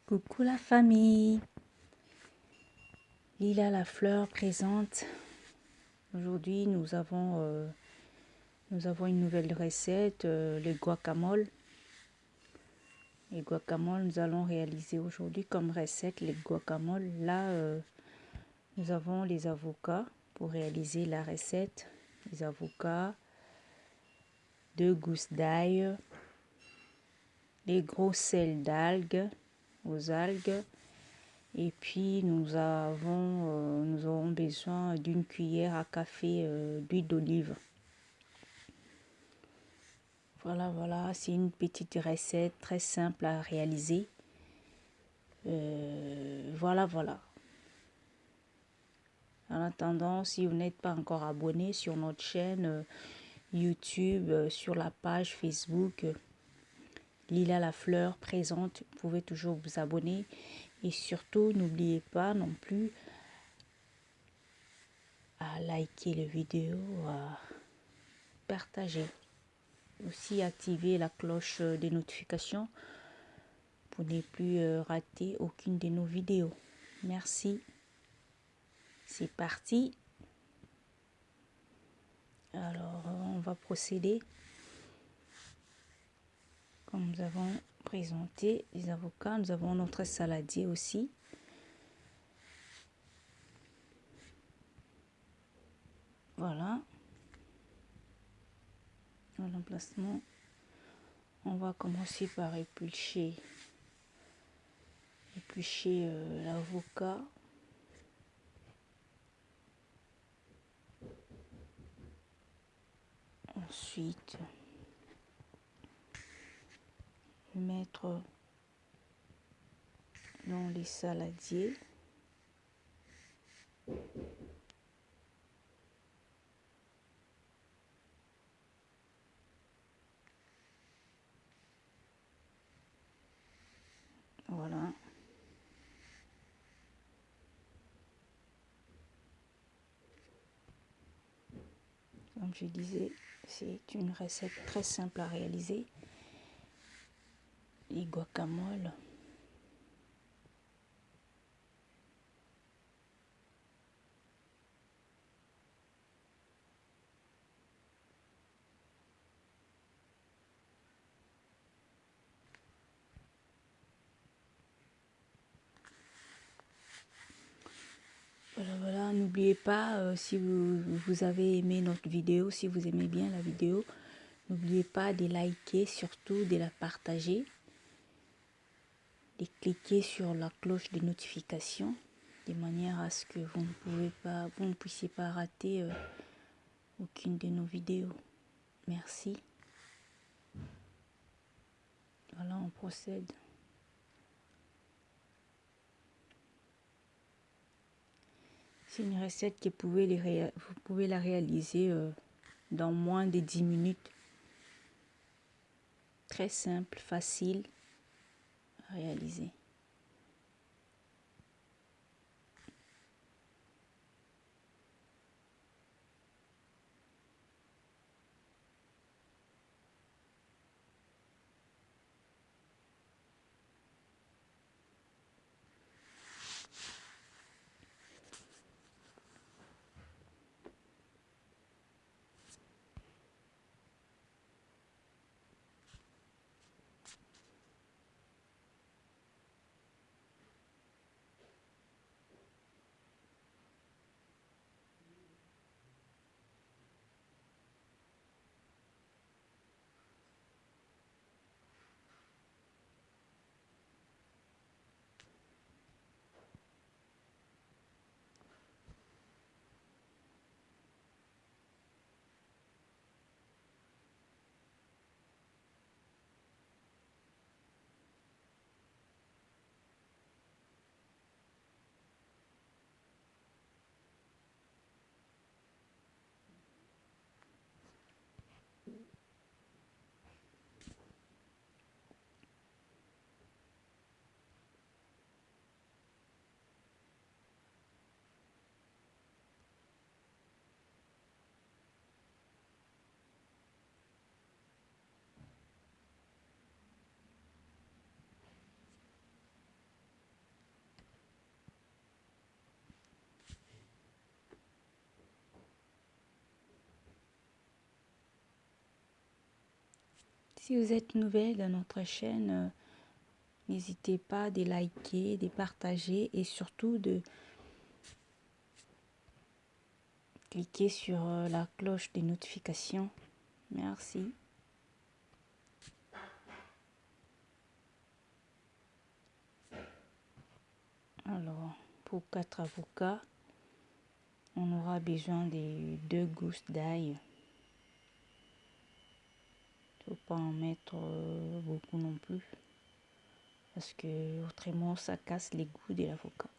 Coucou la famille, Lila la fleur présente. Aujourd'hui nous avons une nouvelle recette, le guacamole. Les guacamoles, nous allons réaliser aujourd'hui comme recette les guacamoles. Là, nous avons les avocats pour réaliser la recette. Les avocats, 2 gousses d'ail, les gros sels d'algues, aux algues. Et puis nous aurons besoin d'une cuillère à café d'huile d'olive. Voilà, c'est une petite recette très simple à réaliser. Voilà. En attendant, si vous n'êtes pas encore abonné sur notre chaîne YouTube, sur la page Facebook Lila la fleur présente, vous pouvez toujours vous abonner. Et surtout, n'oubliez pas non plus à liker les vidéos, à partager. Aussi activer la cloche des notifications pour ne plus rater aucune de nos vidéos. Merci. C'est parti. Alors, on va procéder. Comme nous avons présenté les avocats, nous avons notre saladier aussi. Voilà. Dans l'emplacement, on va commencer par éplucher l'avocat. Ensuite, mettre dans les saladiers. Voilà. Comme je disais, c'est une recette très simple à réaliser. Les guacamoles. Voilà, n'oubliez pas, si vous avez aimé notre vidéo, si vous aimez bien la vidéo, n'oubliez pas de liker, surtout de la partager, de cliquer sur la cloche de notification, de manière à ce que vous ne puissiez pas rater aucune de nos vidéos. Merci. Voilà, on procède. C'est une recette que vous pouvez la réaliser dans moins de 10 minutes. Très simple, facile à réaliser. Si vous êtes nouvelle dans notre chaîne, n'hésitez pas de liker, de partager et surtout de cliquer sur la cloche des notifications. Merci. Alors, pour 4 avocats, on aura besoin de 2 gousses d'ail. Il ne faut pas en mettre beaucoup non plus, parce que autrement ça casse les goûts de l'avocat.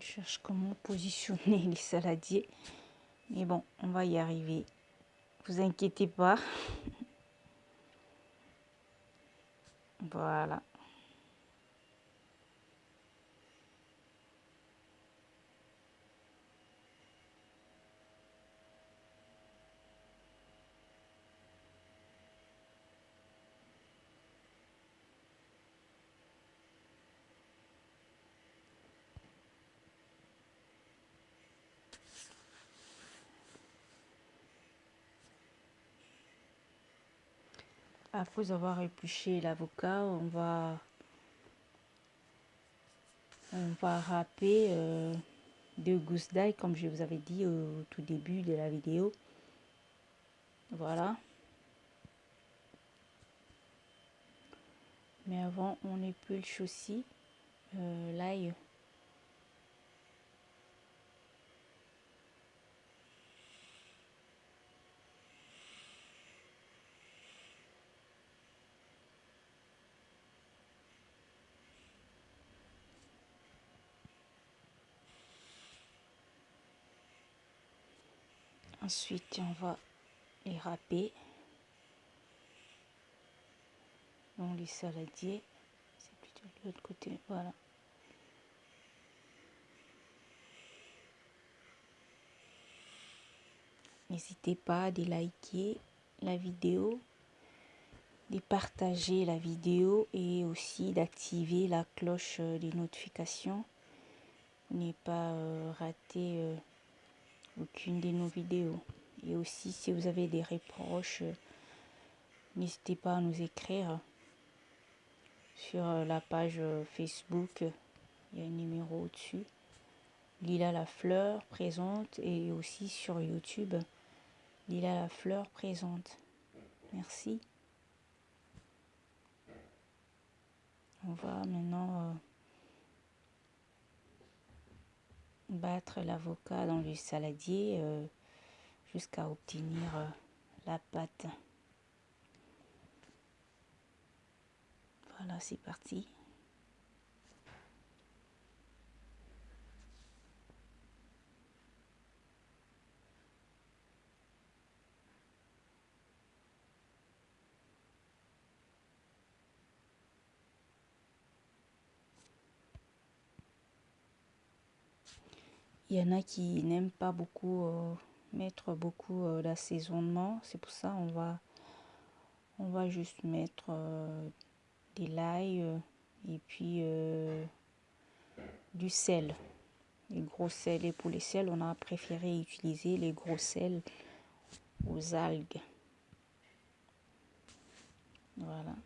Je cherche comment positionner les saladiers. Mais bon, on va y arriver. Vous inquiétez pas. Voilà. Après avoir épluché l'avocat, on va râper 2 gousses d'ail comme je vous avais dit au tout début de la vidéo. Voilà. Mais avant, on épluche aussi l'ail. Ensuite, on va les râper dans les saladiers. C'est plutôt de l'autre côté. Voilà. N'hésitez pas à liker la vidéo, de partager la vidéo et aussi d'activer la cloche des notifications pour ne pas rater aucune de nos vidéos. Et aussi, si vous avez des reproches, n'hésitez pas à nous écrire sur la page Facebook. Il y a un numéro au-dessus. Lila la fleur présente, et aussi sur YouTube, Lila la fleur présente. Merci. On va maintenant battre l'avocat dans le saladier jusqu'à obtenir la pâte. Voilà, c'est parti. Il y en a qui n'aiment pas beaucoup mettre beaucoup d'assaisonnement. C'est pour ça on va juste mettre de l'ail et puis du sel. Les gros sels. Et pour les sels, on a préféré utiliser les gros sels aux algues. Voilà.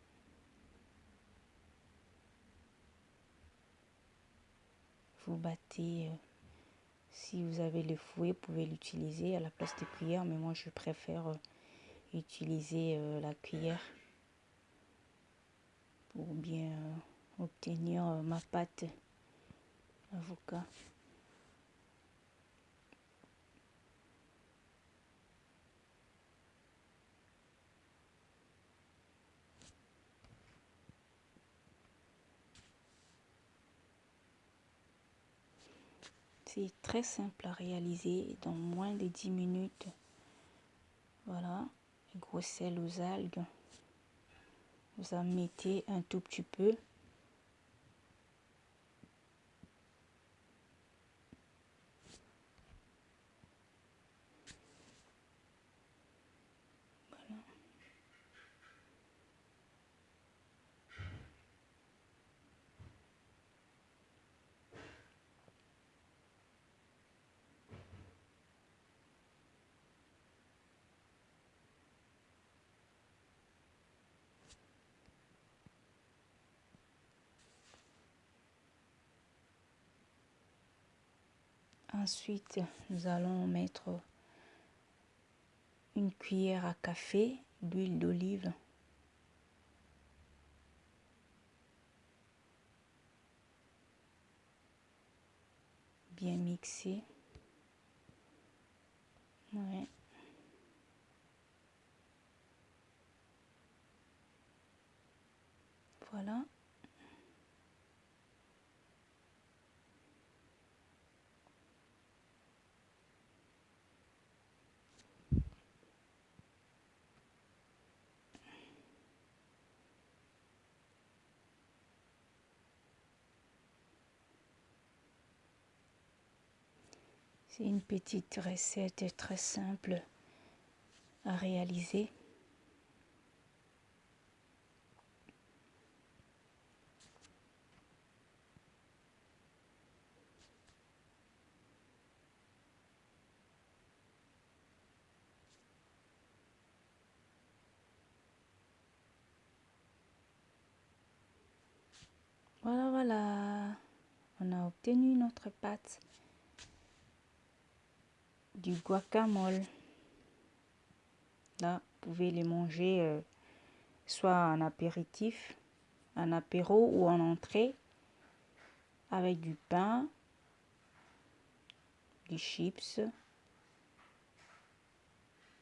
Vous battez. Si vous avez le fouet, vous pouvez l'utiliser à la place des cuillères, mais moi je préfère utiliser la cuillère pour bien obtenir ma pâte avocat. C'est très simple à réaliser dans moins de 10 minutes. Voilà, le gros sel aux algues. Vous en mettez un tout petit peu. Ensuite, nous allons mettre une cuillère à café d'huile d'olive. Bien mixer. Ouais. Voilà. C'est une petite recette très simple à réaliser. Voilà, voilà. On a obtenu notre pâte du guacamole. Là, vous pouvez les manger soit en apéritif, en apéro ou en entrée, avec du pain, des chips.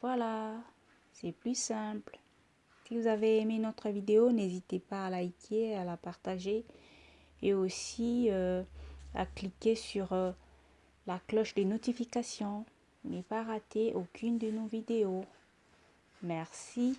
Voilà, c'est plus simple. Si vous avez aimé notre vidéo, n'hésitez pas à liker, à la partager et aussi à cliquer sur la cloche des notifications. Ne pas rater aucune de nos vidéos. Merci.